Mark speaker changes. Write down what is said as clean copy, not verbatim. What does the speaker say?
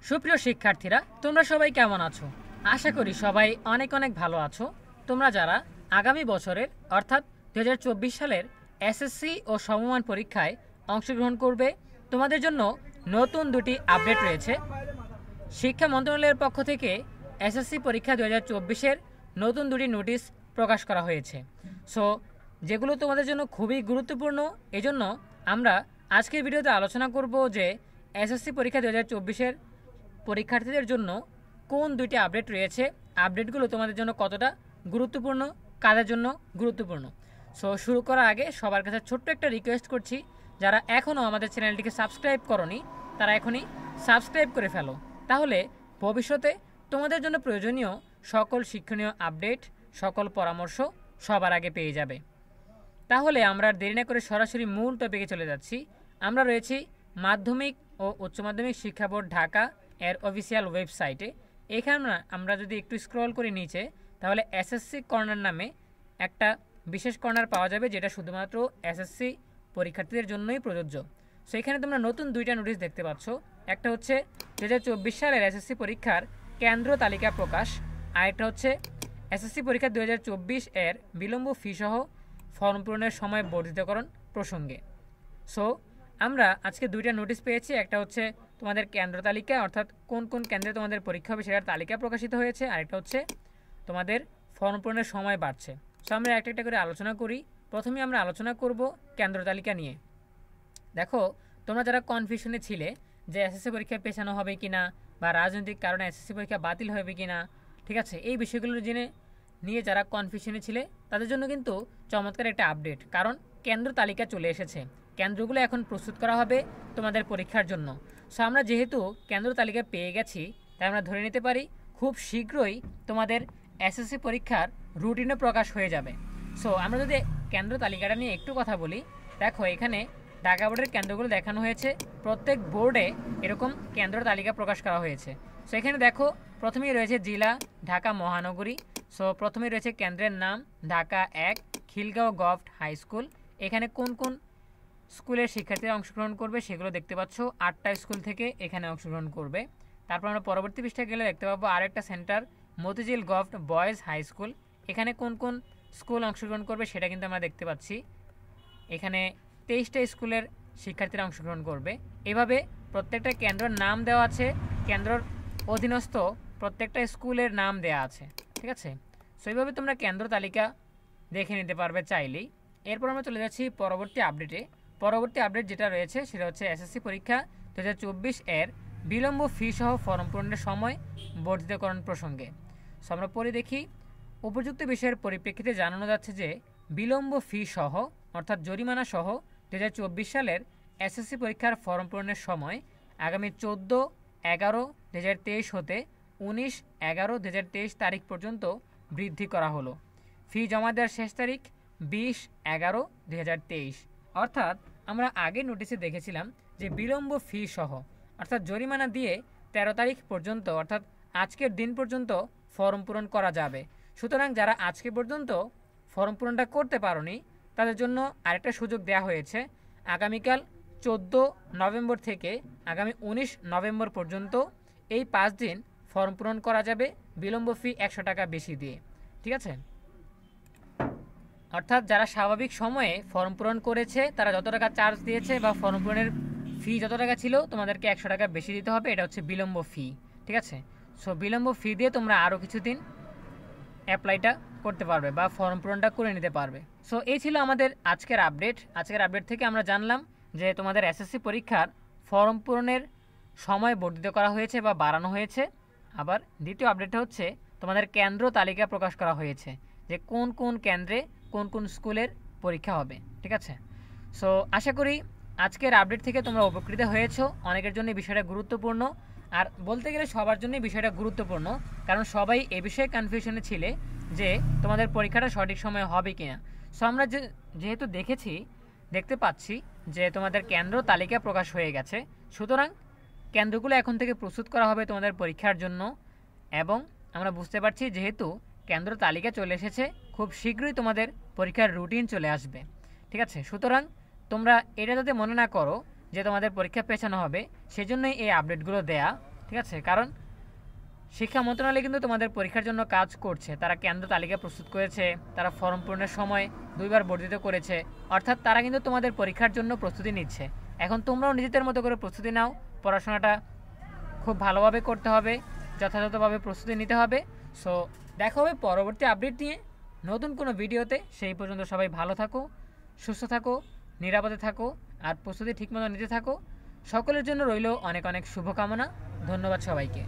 Speaker 1: সুপ্রিয় শিক্ষার্থীরা, তোমরা সবাই কেমন আছো? আশা করি সবাই অনেক অনেক ভালো আছো। তোমরা যারা আগামী বছরের অর্থাৎ 2024 সালের এসএসসি ও সমমান পরীক্ষায় অংশগ্রহণ করবে, তোমাদের জন্য নতুন দুটি আপডেট রয়েছে। শিক্ষা মন্ত্রণালয়ের পক্ষ থেকে এসএসসি পরীক্ষা 2024-এর নতুন দুটি নোটিশ প্রকাশ করা হয়েছে। সো যেগুলো তোমাদের জন্য খুবই গুরুত্বপূর্ণ, এজন্য আমরা আজকের ভিডিওতে আলোচনা করব যে এসএসসি পরীক্ষা 2024-এর পরীক্ষার্থীদের জন্য কোন দুইটি আপডেট রয়েছে, আপডেটগুলো তোমাদের জন্য কতটা গুরুত্বপূর্ণ, কাদের জন্য গুরুত্বপূর্ণ। সো শুরু করার আগে সবার কাছে ছোট্ট একটা রিকোয়েস্ট করছি, যারা এখনও আমাদের চ্যানেলটিকে সাবস্ক্রাইব করনি তারা এখনই সাবস্ক্রাইব করে ফেলো, তাহলে ভবিষ্যতে তোমাদের জন্য প্রয়োজনীয় সকল শিক্ষণীয় আপডেট, সকল পরামর্শ সবার আগে পেয়ে যাবে। তাহলে আমরা আর দেরি না করে সরাসরি মূল টপিকে চলে যাচ্ছি। আমরা রয়েছি মাধ্যমিক ও উচ্চ মাধ্যমিক শিক্ষা বোর্ড ঢাকা এর অফিসিয়াল ওয়েবসাইটে। এখানে আমরা যদি একটু স্ক্রল করে নিচে, তাহলে এসএসসি কর্নার নামে একটা বিশেষ কর্নার পাওয়া যাবে, যেটা শুধুমাত্র এসএসসি পরীক্ষার্থীদের জন্যই প্রযোজ্য। সো এখানে তোমরা নতুন দুইটা নোটিশ দেখতে পাচ্ছ। একটা হচ্ছে 2024 সালের এসএসসি পরীক্ষার কেন্দ্র তালিকা প্রকাশ, আরেকটা হচ্ছে এসএসসি পরীক্ষা 2024 এর বিলম্ব ফি সহ ফর্ম পূরণের সময় বর্ধিতকরণ প্রসঙ্গে। সো আমরা আজকে দুইটা নোটিশ পেয়েছি। একটা হচ্ছে তোমাদের কেন্দ্র তালিকা, অর্থাৎ কোন কোন কেন্দ্রে তোমাদের পরীক্ষা হবে সেটার তালিকা প্রকাশিত হয়েছে, আরেকটা হচ্ছে তোমাদের ফর্ম পূরণের সময় বাড়ছে। সো আমরা একটা একটা করে আলোচনা করি। প্রথমে আমরা আলোচনা করব কেন্দ্র তালিকা নিয়ে। দেখো, তোমরা যারা কনফিউশনে ছিলে যে এসএসসি পরীক্ষা পেছানো হবে কিনা বা রাজনৈতিক কারণে এসএসসি পরীক্ষা বাতিল হবে কিনা, ঠিক আছে, এই বিষয়গুলো নিয়ে যারা কনফিউশনে ছিলে তাদের জন্য কিন্তু চমৎকার একটা আপডেট, কারণ কেন্দ্র তালিকা চলে এসেছে। কেন্দ্রগুলো এখন প্রস্তুত করা হবে তোমাদের পরীক্ষার জন্য। সো আমরা যেহেতু কেন্দ্র তালিকা পেয়ে গেছি, তাই আমরা ধরে নিতে পারি খুব শীঘ্রই তোমাদের এসএসসি পরীক্ষার রুটিনও প্রকাশ হয়ে যাবে। সো আমরা যদি কেন্দ্র তালিকাটা নিয়ে একটু কথা বলি, দেখো এখানে ঢাকা বোর্ডের কেন্দ্রগুলো দেখানো হয়েছে। প্রত্যেক বোর্ডে এরকম কেন্দ্র তালিকা প্রকাশ করা হয়েছে। সো এখানে দেখো প্রথমেই রয়েছে জেলা ঢাকা মহানগরী। সো প্রথমেই রয়েছে কেন্দ্রের নাম Dhaka 1 Khilgaon government high school. এখানে কোন কোন স্কুলের শিক্ষার্থীরা অংশগ্রহণ করবে সেগুলো দেখতে পাচ্ছ। 8টা স্কুল থেকে এখানে অংশগ্রহণ করবে। তারপর আমরা পরবর্তী পৃষ্ঠায় গেলে দেখতে পাবো আরেকটা centre Motijheel government boys high school. এখানে কোন কোন স্কুল অংশগ্রহণ করবে সেটা কিন্তু আমরা দেখতে পাচ্ছি। এখানে 23টা স্কুলের শিক্ষার্থীরা অংশগ্রহণ করবে। এভাবে প্রত্যেকটা কেন্দ্রের নাম দেওয়া আছে, কেন্দ্রের অধীনস্থ প্রত্যেকটা স্কুলের নাম দেওয়া আছে, ঠিক আছে। সো এইভাবে তোমরা কেন্দ্র তালিকা দেখে নিতে পারবে চাইলেই। এরপর আমরা চলে যাচ্ছি পরবর্তী আপডেটে। পরবর্তী আপডেট যেটা রয়েছে সেটা হচ্ছে এসএসসি পরীক্ষা 2024 এর বিলম্ব ফি সহ ফর্ম পূরণের সময় বর্ধিতকরণ প্রসঙ্গে। সো আমরা পরে দেখি, উপযুক্ত বিষয়ের পরিপ্রেক্ষিতে জানানো যাচ্ছে যে বিলম্ব ফি সহ অর্থাৎ জরিমানা সহ 2024 সালের এসএসসি পরীক্ষার ফর্ম পূরণের সময় আগামী 14/11/2023 হতে 19/11/2023 তারিখ পর্যন্ত বৃদ্ধি করা হলো। ফি জমা দেওয়ার শেষ তারিখ 20/11/2023। অর্থাৎ আমরা আগে নোটিশে দেখেছিলাম যে বিলম্ব ফি সহ অর্থাৎ জরিমানা দিয়ে 13 তারিখ পর্যন্ত অর্থাৎ আজকের দিন পর্যন্ত ফর্ম পূরণ করা যাবে। সুতরাং যারা আজকে পর্যন্ত ফর্ম পূরণটা করতে পারোনি তাদের জন্য আরেকটা সুযোগ দেওয়া হয়েছে। আগামীকাল 14 নভেম্বর থেকে আগামী 19 নভেম্বর পর্যন্ত এই 5 দিন ফর্ম পূরণ করা যাবে বিলম্ব ফি 100 টাকা বেশি দিয়ে, ঠিক আছে। অর্থাৎ যারা স্বাভাবিক সময়ে ফর্ম পূরণ করেছে তারা যত টাকা চার্জ দিয়েছে বা ফর্ম পূরণের ফি যত টাকা ছিল তোমাদেরকে 100 টাকা বেশি দিতে হবে, এটা হচ্ছে বিলম্ব ফি, ঠিক আছে। সো বিলম্ব ফি দিয়ে তোমরা আরও কিছুদিন অ্যাপ্লাইটা করতে পারবে বা ফর্ম পূরণটা করে নিতে পারবে। সো এই ছিল আমাদের আজকের আপডেট। আজকের আপডেট থেকে আমরা জানলাম যে তোমাদের এসএসসি পরীক্ষার ফর্ম পূরণের সময় বর্ধিত করা হয়েছে বা বাড়ানো হয়েছে। আবার দ্বিতীয় আপডেটটা হচ্ছে তোমাদের কেন্দ্র তালিকা প্রকাশ করা হয়েছে যে কোন কোন কেন্দ্রে কোন কোন স্কুলের পরীক্ষা হবে, ঠিক আছে। সো আশা করি আজকের আপডেট থেকে তোমরা উপকৃত হয়েছো। অনেকের জন্য বিষয়টা গুরুত্বপূর্ণ, আর বলতে গেলে সবার জন্যই বিষয়টা গুরুত্বপূর্ণ, কারণ সবাই এ বিষয়ে কনফিউশনে ছিলে যে তোমাদের পরীক্ষাটা সঠিক সময়ে হবে কিনা। সো আমরা যেহেতু দেখতে পাচ্ছি যে তোমাদের কেন্দ্র তালিকা প্রকাশ হয়ে গেছে, সুতরাং কেন্দ্রগুলো এখন থেকে প্রস্তুত করা হবে তোমাদের পরীক্ষার জন্য। এবং আমরা বুঝতে পারছি যেহেতু কেন্দ্র তালিকা চলে এসেছে, খুব শীঘ্রই তোমাদের পরীক্ষার রুটিন চলে আসবে, ঠিক আছে। সুতরাং তোমরা এটা যাতে মনে না করো যে তোমাদের পরীক্ষা পেছানো হবে, সেজন্যই এই আপডেটগুলো দেয়া। ঠিক আছে, কারণ শিক্ষা মন্ত্রণালয় কিন্তু তোমাদের পরীক্ষার জন্য কাজ করছে। তারা কেন্দ্র তালিকা প্রস্তুত করেছে, তারা ফর্ম পূরণের সময় 2বার বর্ধিত করেছে, অর্থাৎ তারা কিন্তু তোমাদের পরীক্ষার জন্য প্রস্তুতি নিচ্ছে। এখন তোমরাও নিজেদের মতো করে প্রস্তুতি নাও, পড়াশোনাটা খুব ভালোভাবে করতে হবে, যথাযথভাবে প্রস্তুতি নিতে হবে। সো দেখা হবে পরবর্তী আপডেট নিয়ে নতুন কোনো ভিডিওতে। সেই পর্যন্ত সবাই ভালো থাকো, সুস্থ থাকো, নিরাপদে থাকো, আর প্রস্তুতি ঠিকমতো নিতে থাকো। সকলের জন্য রইল অনেক অনেক শুভকামনা। ধন্যবাদ সবাইকে।